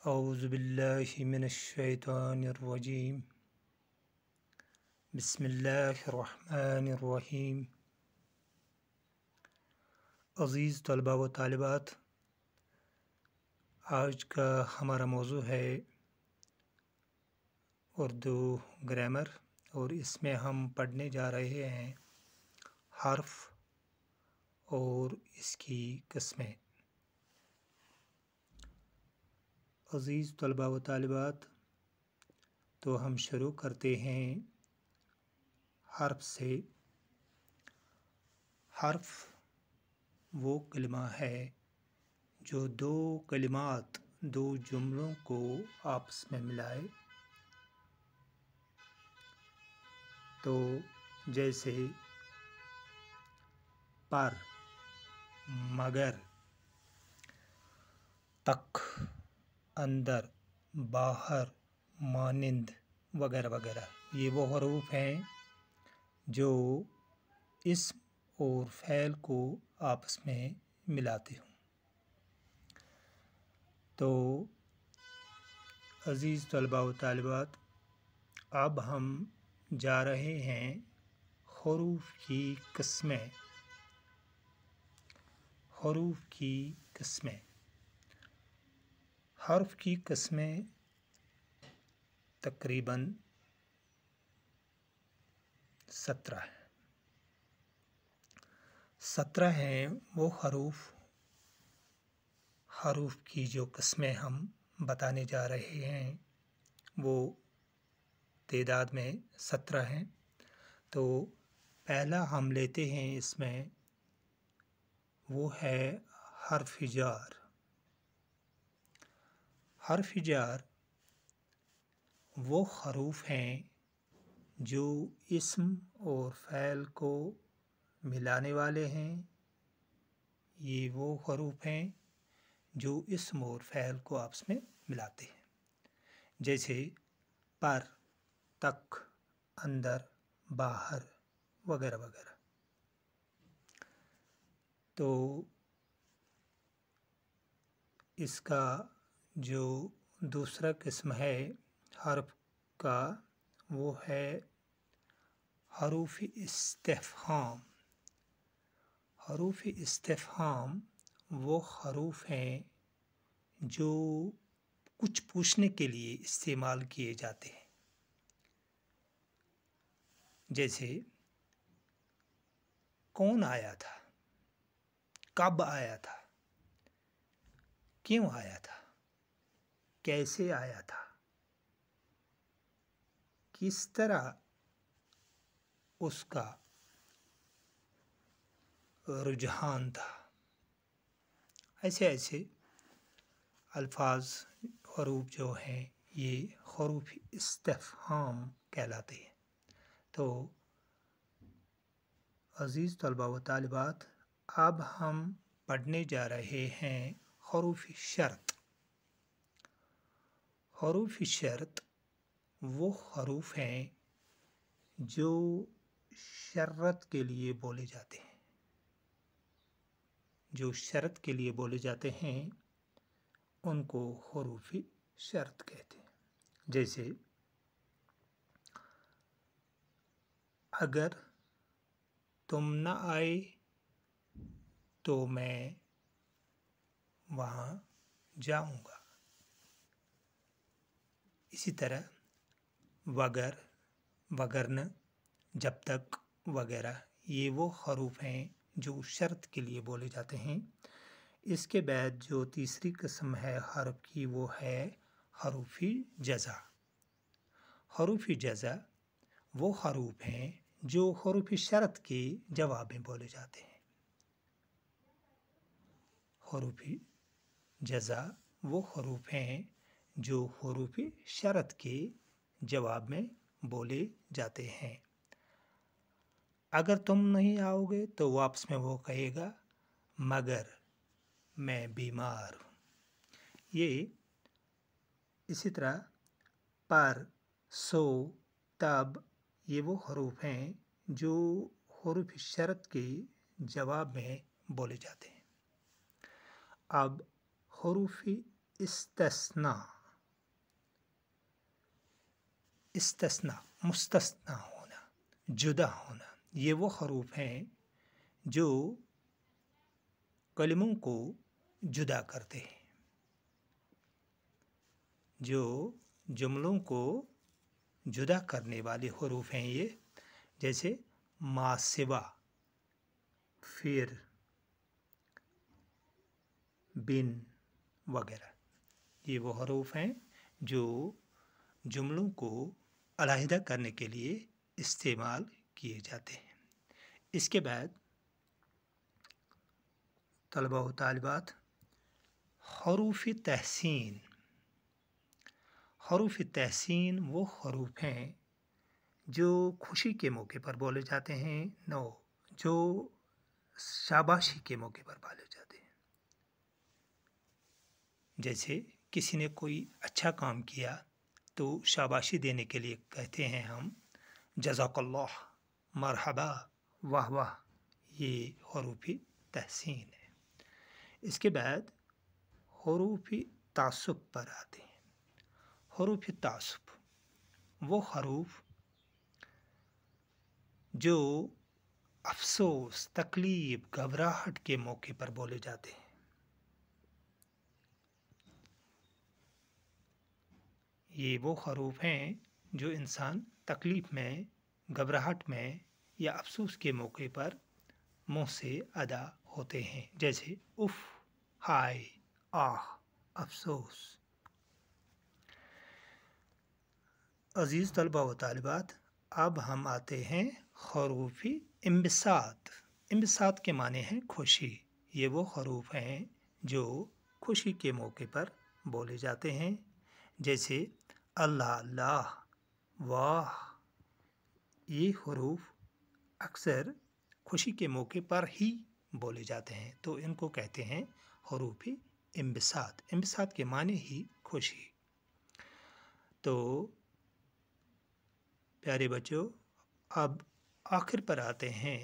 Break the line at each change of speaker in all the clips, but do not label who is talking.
اعوذ باللہ من الشیطان الرجیم بسم اللہ الرحمن الرحیم۔ عزیز طلباء و طالبات، آج کا ہمارا موضوع ہے اردو گرامر، اور اس میں ہم پڑھنے جا رہے ہیں حرف اور اس کی قسمیں۔ عزیز طلباء و طالبات، تو ہم شروع کرتے ہیں حرف سے۔ حرف وہ کلمہ ہے جو دو کلمات، دو جملوں کو آپس میں ملائے۔ تو جیسے پر، مگر، تک، اندر، باہر، مانند وغیرہ وغیرہ، یہ وہ حروف ہیں جو اسم اور فعل کو آپس میں ملاتے ہوں۔ تو عزیز طلباء و طالبات، اب ہم جا رہے ہیں حروف کی قسمیں۔ حروف کی قسمیں، حرف کی قسمیں تقریباً 17 ہیں۔ 17 ہیں وہ حروف کی جو قسمیں ہم بتانے جا رہے ہیں، وہ تعداد میں 17 ہیں۔ تو پہلا ہم لیتے ہیں اس میں، وہ ہے حرف جار۔ حرف جار وہ حروف ہیں جو اسم اور فعل کو ملانے والے ہیں۔ یہ وہ حروف ہیں جو اسم اور فعل کو آپس میں ملاتے ہیں، جیسے پر، تک، اندر، باہر وغیرہ وغیرہ۔ تو اس کا جو دوسرا قسم ہے حرف کا، وہ ہے حروف استفہام۔ حروف استفہام وہ حروف ہیں جو کچھ پوچھنے کے لیے استعمال کیے جاتے ہیں، جیسے کون آیا تھا، کب آیا تھا، کیوں آیا تھا، کیسے آیا تھا، کس طرح اس کا رجحان تھا۔ ایسے ایسے الفاظ، حروف جو ہیں، یہ حروف استفہام کہلاتے ہیں۔ تو عزیز طلباء و طالبات، اب ہم پڑھنے جا رہے ہیں حروف شرط۔ حروف شرط وہ حروف ہیں جو شرط کے لیے بولے جاتے ہیں۔ جو شرط کے لیے بولے جاتے ہیں ان کو حروف شرط کہتے ہیں، جیسے اگر تم نہ آئے تو میں وہاں جاؤں گا۔ اسی طرح وگر، وگرنہ، جب تک وغیرہ، یہ وہ حروف ہیں جو شرط کے لیے بولے جاتے ہیں۔ اس کے بعد جو تیسری قسم ہے حرف کی، وہ ہے حروف جزا۔ حروف جزا وہ حروف ہیں جو حروف شرط کے جواب میں بولے جاتے ہیں۔ حروف جزا وہ حروف ہیں جو حروف شرط کے جواب میں بولے جاتے ہیں۔ اگر تم نہیں آؤ گے تو واپس میں وہ کہے گا مگر میں بیمار ہوں۔ یہ اسی طرح پر، سو، تب، یہ وہ حروف ہیں جو حروف شرط کے جواب میں بولے جاتے ہیں۔ اب حروف استثنا، استثنا مستثنا ہونا، جدا ہونا، یہ وہ حروف ہیں جو کلموں کو جدا کرتے ہیں، جو جملوں کو جدا کرنے والے حروف ہیں یہ، جیسے ما سوا، پھر، بن وغیرہ۔ یہ وہ حروف ہیں جو جملوں کو علیحدہ کرنے کے لیے استعمال کیے جاتے ہیں۔ اس کے بعد طلبہ و طالبات، حروف تحسین۔ حروف تحسین وہ حروف ہیں جو خوشی کے موقع پر بولے جاتے ہیں، جو شاباشی کے موقع پر بولے جاتے ہیں۔ جیسے کسی نے کوئی اچھا کام کیا تو شاباشی دینے کے لیے کہتے ہیں ہم جزاک اللہ، مرحبا، واہ واہ، یہ حروف تحسین ہے۔ اس کے بعد حروف تعصب پر آتے ہیں۔ حروف تعصب وہ حروف جو افسوس، تکلیف، گھبراہٹ کے موقع پر بولے جاتے ہیں۔ یہ وہ حروف ہیں جو انسان تکلیف میں، گھبراہٹ میں یا افسوس کے موقع پر منہ سے ادا ہوتے ہیں، جیسے اف، ہائے، آہ، افسوس۔ عزیز طلبہ و طالبات، اب ہم آتے ہیں حروف انبساط۔ انبساط کے معنی ہیں خوشی۔ یہ وہ حروف ہیں جو خوشی کے موقع پر بولے جاتے ہیں، جیسے اللہ اللہ، واہ۔ یہ حروف اکثر خوشی کے موقع پر ہی بولے جاتے ہیں، تو ان کو کہتے ہیں حروف انبساط۔ انبساط کے معنی ہی خوشی۔ تو پیارے بچوں، اب آخر پر آتے ہیں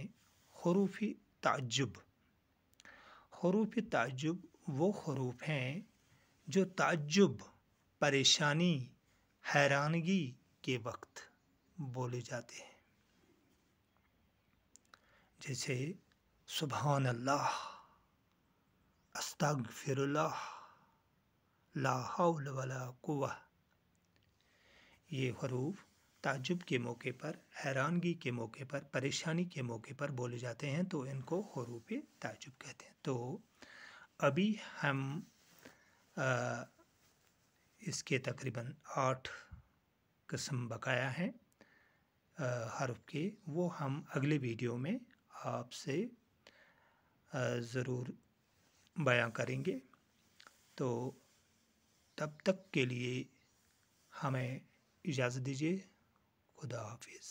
حروف تعجب۔ حروف تعجب وہ حروف ہیں جو تعجب، پریشانی، حیرانگی کے وقت بولے جاتے ہیں، جیسے سبحان اللہ، استغفر اللہ، لا حول ولا قوہ۔ یہ حروف تعجب کے موقع پر، حیرانگی کے موقع پر، پریشانی کے موقع پر بولے جاتے ہیں، تو ان کو حروف تعجب کہتے ہیں۔ تو ابھی ہم اس کے تقریباً 8 قسم بقایا ہیں حرف کے، وہ ہم اگلے ویڈیو میں آپ سے ضرور بیان کریں گے۔ تو تب تک کے لیے ہمیں اجازت دیجیے۔ خدا حافظ۔